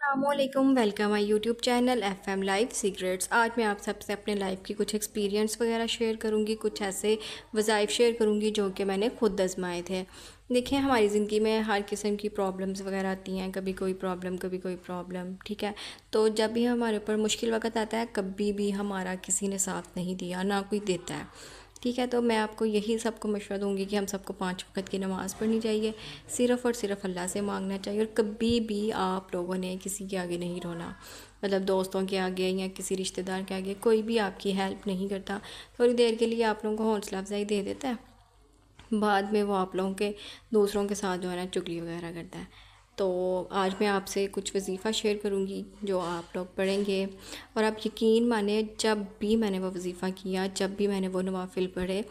अस्सलामुअलैकुम, welcome my YouTube channel FM life secrets. आज मैं आप सबसे अपने लाइफ की कुछ एक्सपीरियंस वगैरह शेयर करूंगी, कुछ ऐसे वज़ाइफ शेयर करूंगी जो कि मैंने खुद आजमाए थे। देखिए, हमारी ज़िंदगी में हर किस्म की प्रॉब्लम्स वगैरह आती हैं, कभी कोई प्रॉब्लम कभी कोई प्रॉब्लम, ठीक है। तो जब भी हमारे ऊपर मुश्किल वक्त आता है, कभी भी हमारा किसी ने साथ नहीं दिया, ना कोई देता है, ठीक है। तो मैं आपको यही सबको मशवरा दूंगी कि हम सबको 5 वक्त की नमाज़ पढ़नी चाहिए, सिर्फ़ और सिर्फ अल्लाह से मांगना चाहिए, और कभी भी आप लोगों ने किसी के आगे नहीं रोना। मतलब दोस्तों के आगे या किसी रिश्तेदार के आगे कोई भी आपकी हेल्प नहीं करता। थोड़ी देर के लिए आप लोगों को हौसला अफजाई दे देता है, बाद में वो आप लोगों के दूसरों के साथ जो है ना चुगली वगैरह करता है। तो आज मैं आपसे कुछ वजीफ़ा शेयर करूँगी जो आप लोग पढ़ेंगे, और आप यकीन माने, जब भी मैंने वो वजीफ़ा किया, जब भी मैंने वो नवाफिल पढ़े,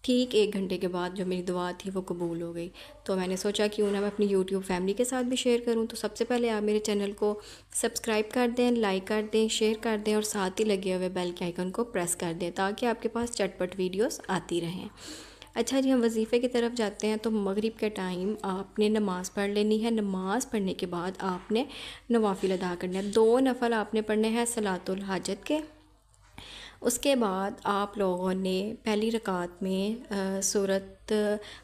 ठीक 1 घंटे के बाद जो मेरी दुआ थी वो कबूल हो गई। तो मैंने सोचा क्यों ना मैं अपनी यूट्यूब फैमिली के साथ भी शेयर करूं। तो सबसे पहले आप मेरे चैनल को सब्सक्राइब कर दें, लाइक कर दें, शेयर कर दें, और साथ ही लगे हुए बेल के आइकन को प्रेस कर दें ताकि आपके पास चटपट वीडियोस आती रहें। अच्छा जी, हम वजीफ़े की तरफ जाते हैं। तो मगरिब के टाइम आपने नमाज़ पढ़ लेनी है। नमाज़ पढ़ने के बाद आपने नवाफिल अदा करने हैं। 2 नफल आपने पढ़ने हैं सलातुल हाजत के। उसके बाद आप लोगों ने पहली रकात में सूरत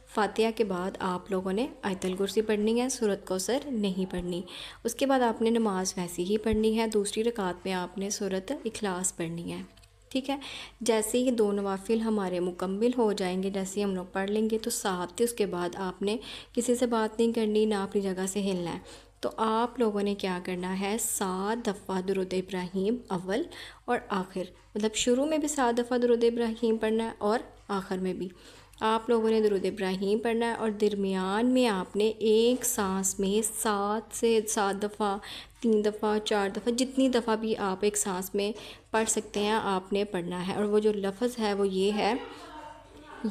फ़ातिहा के बाद आप लोगों ने आयतुल कुर्सी पढ़नी है, सूरत कौसर नहीं पढ़नी। उसके बाद आपने नमाज़ वैसी ही पढ़नी है। दूसरी रकात में आपने सूरत इखलास पढ़नी है, ठीक है। जैसे ही 2 नवाफिल हमारे मुकम्मिल हो जाएंगे, जैसे ही हम लोग पढ़ लेंगे, तो साथ ही उसके बाद आपने किसी से बात नहीं करनी, ना अपनी जगह से हिलना है। तो आप लोगों ने क्या करना है, 7 दफ़ा दुरूद इब्राहीम अव्वल और आखिर, मतलब शुरू में भी 7 दफ़ा दुरूद इब्राहीम पढ़ना है और आखिर में भी आप लोगों ने दुरूद इब्राहीम पढ़ना है। और दरमियान में आपने एक सांस में 7 से 7 दफ़ा, 3 दफ़ा, 4 दफ़ा, जितनी दफ़ा भी आप एक सांस में पढ़ सकते हैं आपने पढ़ना है। और वो जो लफ्ज़ है वो ये है,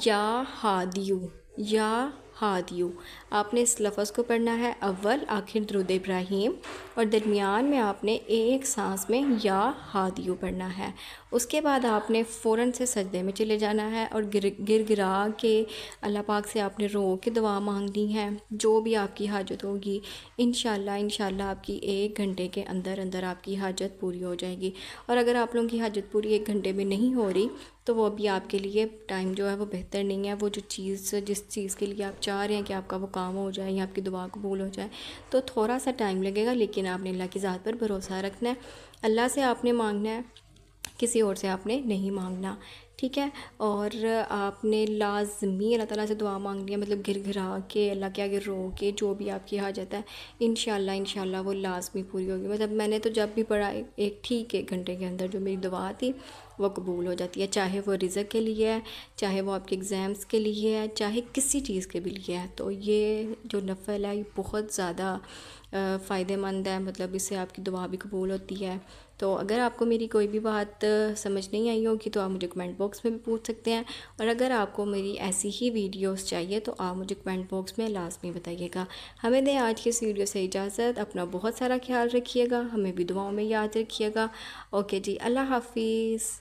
या हादियू, या हादियू। आपने इस लफ्ज़ को पढ़ना है अव्वल आखिर दुरूद इब्राहीम, और दरमियान में आपने एक सांस में या हादियू पढ़ना है। उसके बाद आपने फ़ौरन से सजदे में चले जाना है और गिर गिरा के अल्लाह पाक से आपने रो के दुआ मांगनी है, जो भी आपकी हाजत होगी। इंशाल्लाह आपकी 1 घंटे के अंदर अंदर आपकी हाजत पूरी हो जाएगी। और अगर आप लोगों की हाजत पूरी 1 घंटे में नहीं हो रही, तो वो भी आपके लिए टाइम जो है वो बेहतर नहीं है। वो जो चीज़, जिस चीज़ के लिए आप चाह रहे हैं कि आपका वो काम हो जाए या आपकी दुआ कबूल हो जाए, तो थोड़ा सा टाइम लगेगा, लेकिन आपने अल्लाह की ज़ात पर भरोसा रखना है। अल्लाह से आपने मांगना है, किसी और से आपने नहीं मांगना, ठीक है। और आपने लाजमी अल्लाह ताला से दुआ मांगनी है, मतलब गिर गिरा के अल्लाह के आगे रो के, जो भी आपकी हाजत है इंशाल्लाह वो लाजमी पूरी होगी। मतलब मैंने तो जब भी पढ़ा, एक ठीक 1 घंटे के अंदर जो मेरी दुआ थी वो कबूल हो जाती है, चाहे वो रिज़्क़ के लिए है, चाहे वो आपके एग्ज़ाम्स के लिए है, चाहे किसी चीज़ के भी लिए है। तो ये जो नफ़ल है ये बहुत ज़्यादा फ़ायदेमंद है, मतलब इससे आपकी दुआ भी कबूल होती है। तो अगर आपको मेरी कोई भी बात समझ नहीं आई होगी तो आप मुझे कमेंट बॉक्स में भी पूछ सकते हैं, और अगर आपको मेरी ऐसी ही वीडियोस चाहिए तो आप मुझे कमेंट बॉक्स में लाजमी बताइएगा। हमें दें आज की इस वीडियो से इजाज़त। अपना बहुत सारा ख्याल रखिएगा, हमें भी दुआओं में याद रखिएगा। ओके जी, अल्लाह हाफिज़।